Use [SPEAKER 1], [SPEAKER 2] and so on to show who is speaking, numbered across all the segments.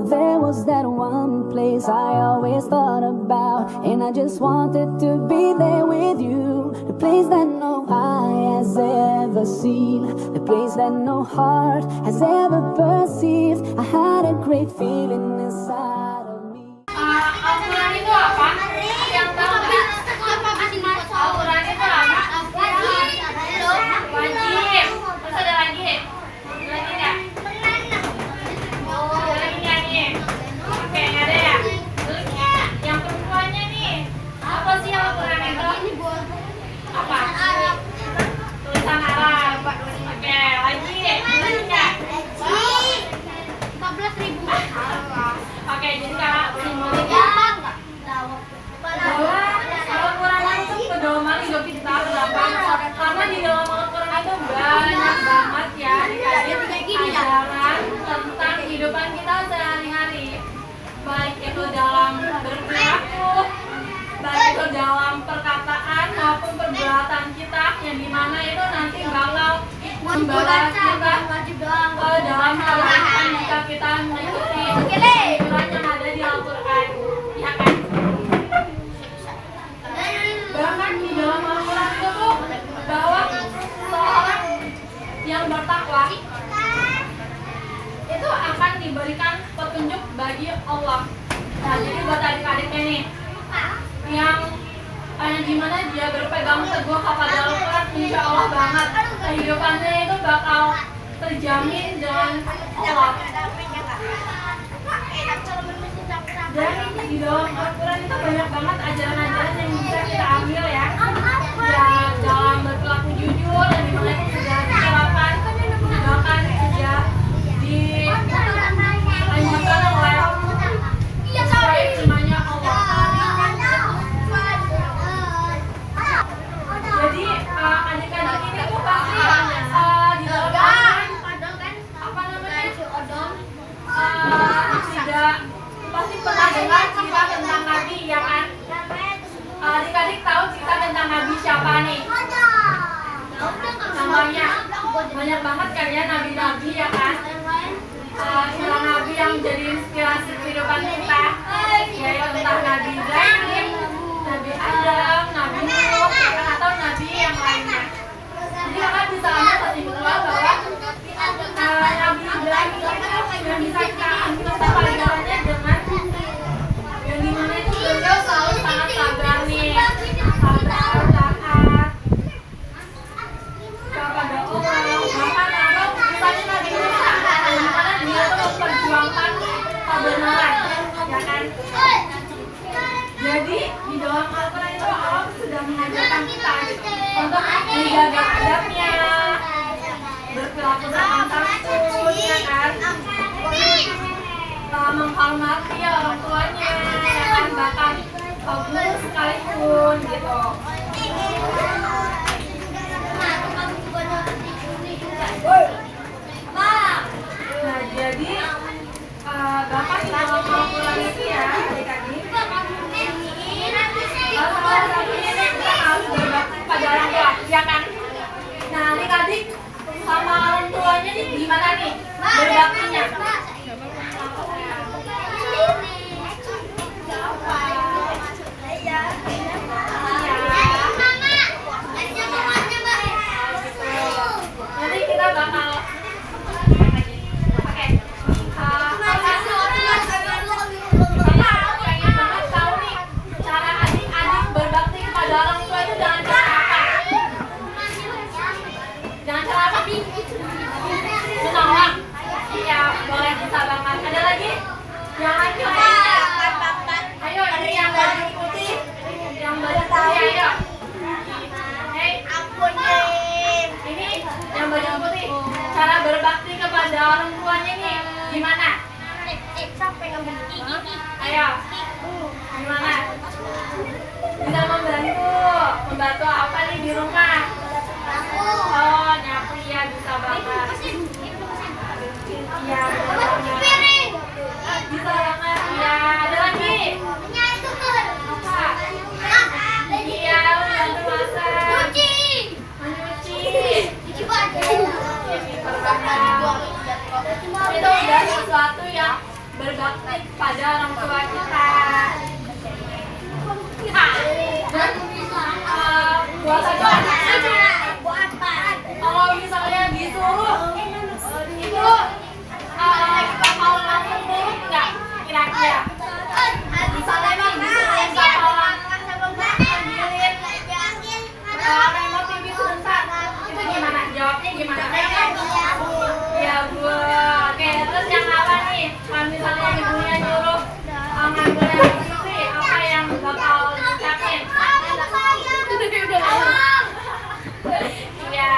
[SPEAKER 1] there was that one place I always thought about, and I just wanted to be there with you. The place that no eye has ever seen, the place that no heart has ever perceived. I had a great feeling inside of me.
[SPEAKER 2] Al-Quran itu apa? Yang tahu nggak? Al-Quran itu apa? Wajib. Terus ada lagi? Lagi nggak? Oh, ada lagi nggak nih? Oke, nggak ada ya? Terus yang perempuannya nih, apa sih Al-Quran itu? Apa? Tulisan Arab. Oke, lagi? Lagi nggak?
[SPEAKER 3] 14.000.
[SPEAKER 2] Oke, jadi kakak simbolnya bahwa Al-Quran itu pedoman hidup kita berapa? Karena di dalam Al-Quran itu banyak banget ya ajaran tentang kehidupan kita sehari-hari, baik itu dalam berperilaku, baik itu dalam perkataan maupun perbuatan kita, yang dimana itu nanti bakal membawa kita ke dalam kehidupan jika kita mengikuti aturan yang ada di Al-Quran, ya kan? Bahkan di dalam Al-Quran itu tuh bahwa seorang yang bertakwa itu akan diberikan petunjuk bagi Allah. Nah, jadi buat adik-adiknya nih yang gimana dia berpegang teguh kepada Al-Quran, insya Allah banget kehidupannya itu bakal terjamin dengan Allah. Dan di dalam Al-Quran itu banyak banget ajaran-ajaran yang bisa kita ambil ya. Ya, dalam berperilaku jujur, dan dimana itu sudah diterapkan, bahkan sudah dianjurkan oleh sesuai firman-Nya Allah. Jadi adik-adik ini tuh pasti di dalam Al-Quran apa namanya tidak pasti pernah dengar cerita tentang Nabi, ya kan? Adik-adik tahu cerita tentang Nabi siapa nih? Contohnya banyak banget kan ya nabi-nabi, ya kan? Seorang nabi yang jadi inspirasi kehidupan kita, yaitu entah Nabi Ibrahim, Nabi Adam, Nabi Nuh, atau nabi yang lainnya. Jadi kakak bisa ambil kesimpulan bahwa Nabi Ibrahim itu yang bisa kita ambil pelajarannya dengan yang dimana itu beliau selalu sangat sabar nih, sabar, taat kepada Allah. Bahkan atau misalnya Nabi Musa, dimana dia tuh memperjuangkan kebenaran, ya kan? Jadi di dalam Al-Quran itu Allah sudah mengajarkan kita untuk menjaga adabnya, berperilaku sopan santun, ya kan? Menghormati orang tuanya, ya kan? Bahkan guru sekalipun gitu. Nah, jadi bahkan di dalam Al-Quran itu ya adik-adik, salah satunya kita harus berbakti pada orang tua, ya kan? Nah, adik-adik sama orang tuanya nih gimana nih berbaktinya? Nanti kita bakal yang lagi ayo ini yang baju putih, yang baju putih, ayo. Hei, ini yang baju putih. Cara berbakti kepada orang tuanya nih gimana? Ayo, gimana? Bisa membantu apa nih di rumah? Oh, nyapu ya, bisa banget. Iya, bisa banget. Ya, ada lagi. Apa? Iya, bantu masak. Mencuci. Itu udah sesuatu berbakti pada orang tua kita. Dan buat kalau misalnya disuruh itu bakal langsung nurut nggak kira-kira? Misalnya bang disuruh bakal ambilin remote TV sebentar, itu gimana? Jawabnya gimana? Ya bu, oke. Terus yang apa nih? Kalau misalnya ibunya nyuruh ngambil remote TV, apa yang bakal diucapin? Iya.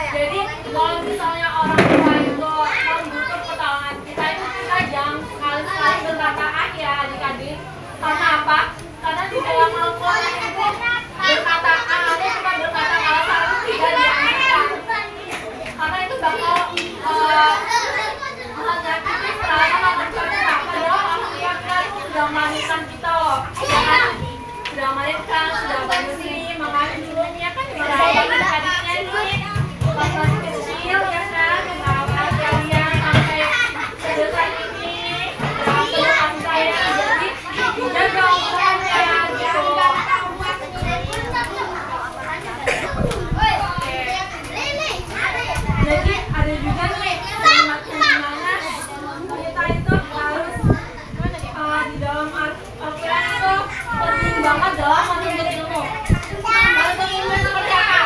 [SPEAKER 2] Jadi kalau misalnya orang tua itu membutuhkan pertolongan kita itu kita jangan sekali-sekali berkata ah ya adik-adik. Karena apa? Karena di dalam Al-Quran itu berkata ah itu cuma berkata kalau satu tidak dianjurkan. Karena itu bakal menyakiti perasaan orang tua kita. Padahal orang tua kita itu sudah melahirkan kita loh. Sudah melahirkan, sudah bersih, mengandung dulunya kan merawat adik-adiknya ini pas masih kecil ya kan, merawat kalian sampai sebesar ini, merawat kasih sayang, jadi dijaga umurnya gitu. Jadi ada juga nih kalimatnya dimana kita itu harus di dalam Al-Quran itu penting banget dalam menuntut ilmu. Menuntut ilmu seperti apa?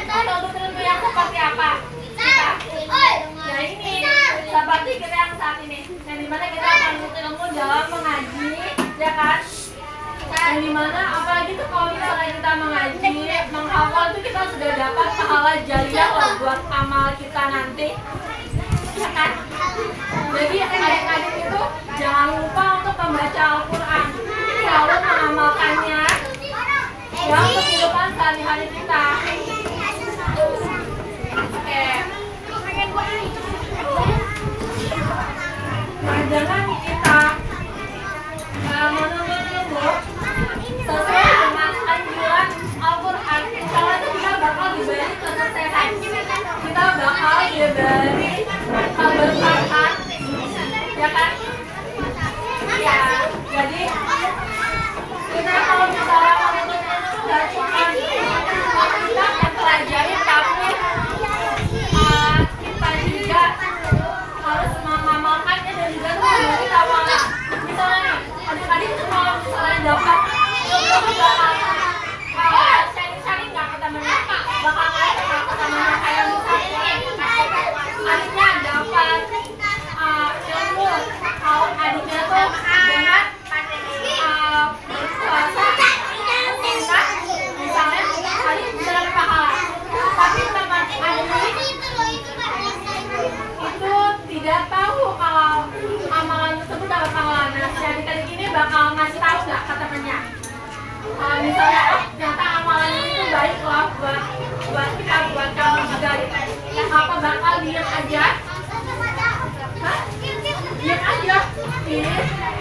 [SPEAKER 2] Menuntut ilmu yang seperti apa? Ya ini, seperti kita yang saat ini, yang dimana kita akan menuntut ilmu dalam mengaji, ya kan? Yang dimana apalagi tuh kalau misalnya kita mengaji, menghafal itu kita sudah dapat pahala jariah loh buat amal kita nanti, ya kan? Jadi adik-adik itu jangan lupa untuk membaca Al-Quran, selalu mengamalkannya ya untuk kehidupan sehari-hari kita. Oke. Nah, jangan kita menuntut ilmu sesuai dengan anjuran Al-Quran. Kalau itu kita bakal diberi kesuksesan, kita bakal diberi keberkahan, ya kan? Ya, jadi kita kalau misalnya menuntut ilmu nggak cuma kita mempelajari, tapi kita juga harus mengamalkannya dan juga memberi tawaran. Misalnya nih, adik-adik itu kalau misalnya dapat ilmu bakal sharing-sharing nggak ke temennya, bakal ngasih ke temennya kayak misalnya adiknya dapat ilmu, kalau adiknya tuh dengan berpuasa kita misalnya adik bisa dapat pahala, tapi teman adik itu tidak tahu kalau amalan tersebut dapat pahala. Nah, si adik-adik ini bakal ngasih tahu nggak ke temennya, misalnya ternyata amalan ini tuh baik loh buat kita, buat kamu juga. Yang apa bakal diam aja? Hah? Diam aja?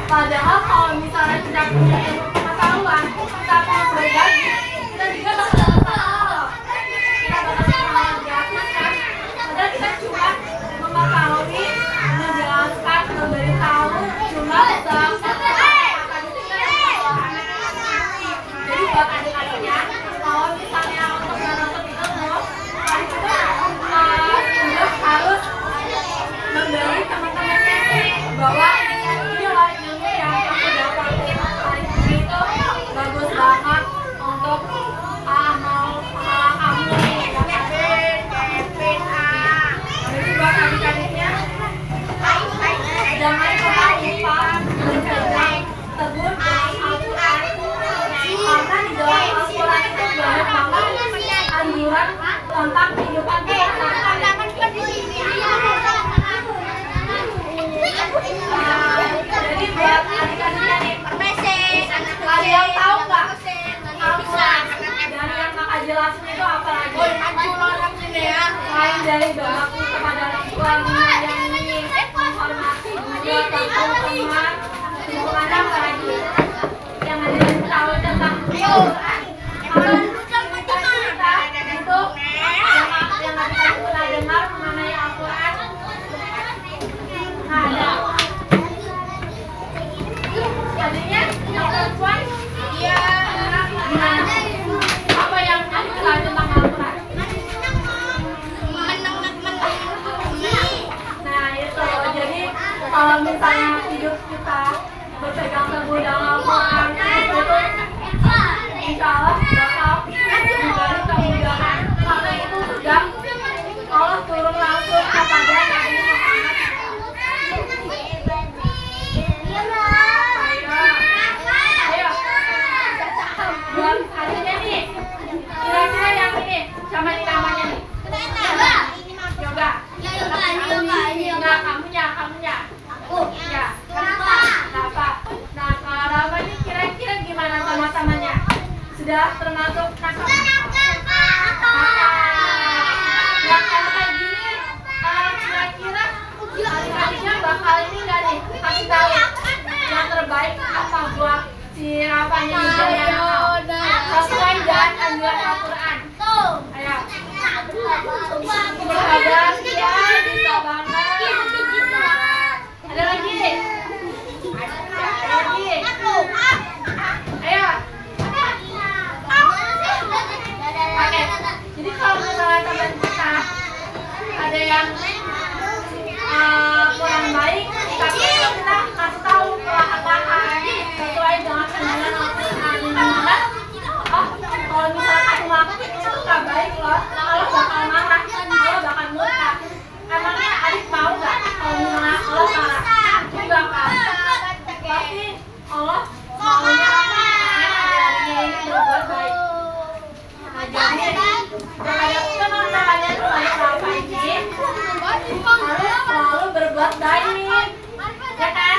[SPEAKER 2] Padahal kalau misalnya kita punya ilmu pengetahuan, kita mau berbagi, kita juga bakal dapat pahala loh. Kita bakal dapat pahala gratis kan? Padahal kita cuma mengetahui, menjelaskan, memberitahu, cuma bisa. Jadi buat adik-adiknya, kalau misalnya untuk menuntut ilmu, adik itu juga harus memberi teman-temannya bahwa ini loh ilmu yang aku dapatin hari ini itu bagus banget untuk amal pahala kamu nih, ya kan? Jadi buat adik-adiknya, jangan pernah lupa berpegang teguh dengan Al-Quran, karena di dalam Al-Quran itu banyak banget anjuran tentang kehidupan kita sehari-hari. Jadi buat adik-adiknya nih, ada yang tahu nggak Al-Quran dan yang kakak jelasin itu apa lagi? Selain dari berbakti kepada orang tua, menyayangi, menghormati juga teman-teman, hubungan apa lagi? Yang ada yang tahu tentang Al-Quran. Kita itu yang adik-adik pernah dengar mengenai Al-Quran kalau misalnya hidup kita berpegang teguh dengan Al-Quran itu insya Allah bakal diberi kemudahan. Karena itu sudah Allah turun langsung kepada Nabi Muhammad. Ayo, buat adanya nih. Kira-kira yang ini sama nih namanya nih. Yoga. Enggak, kamunya. Aku. Ya. Rafa. Nah, kalau Rafa ini kira-kira gimana sama-samanya? Sudah termasuk kakak? Yang kayak gini, kira-kira adik-adiknya bakal ini nggak nih? Kasih tahu yang terbaik apa buat si Rafa ini sesuai dengan anjuran Al-Quran. Ayo. Bersabar ya, bisa banget. Ada lagi? Ayo. Oke. Jadi kalau misalnya teman kita ada yang kurang baik, tapi kita kasih tahu perlahan-lahan sesuai dengan anjuran Al-Quran. Oh, kalau misalnya aku ngelakuin itu nggak baik loh, Allah bakal marah, Allah bakal murka. Emangnya adik mau nggak kalau misalnya Allah marah? Enggak kan? Pasti Allah maunya adiknya ini berbuat baik. Nah, jadi teman-temannya teman Rafa ini harus selalu berbuat baik, ya kan?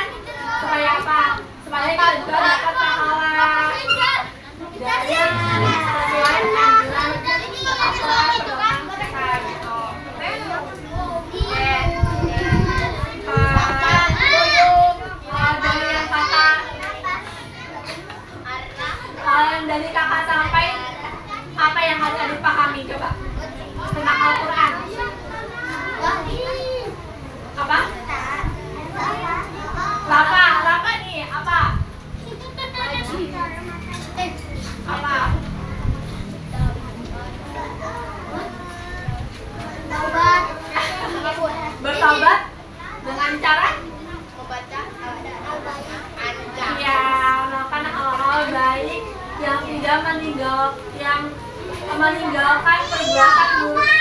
[SPEAKER 2] Supaya apa? Supaya kita juga dapat pahala dari sesuai anjuran Al-Quran pedoman kita gitu. Dari kakak sampai apa yang harus dipahami coba tentang Al-Quran? Apa? Lapa nih apa? Apa? Bertobat dengan cara membaca ya, melakukan hal-hal baik yang tidak meninggalkan perbuatan buruk.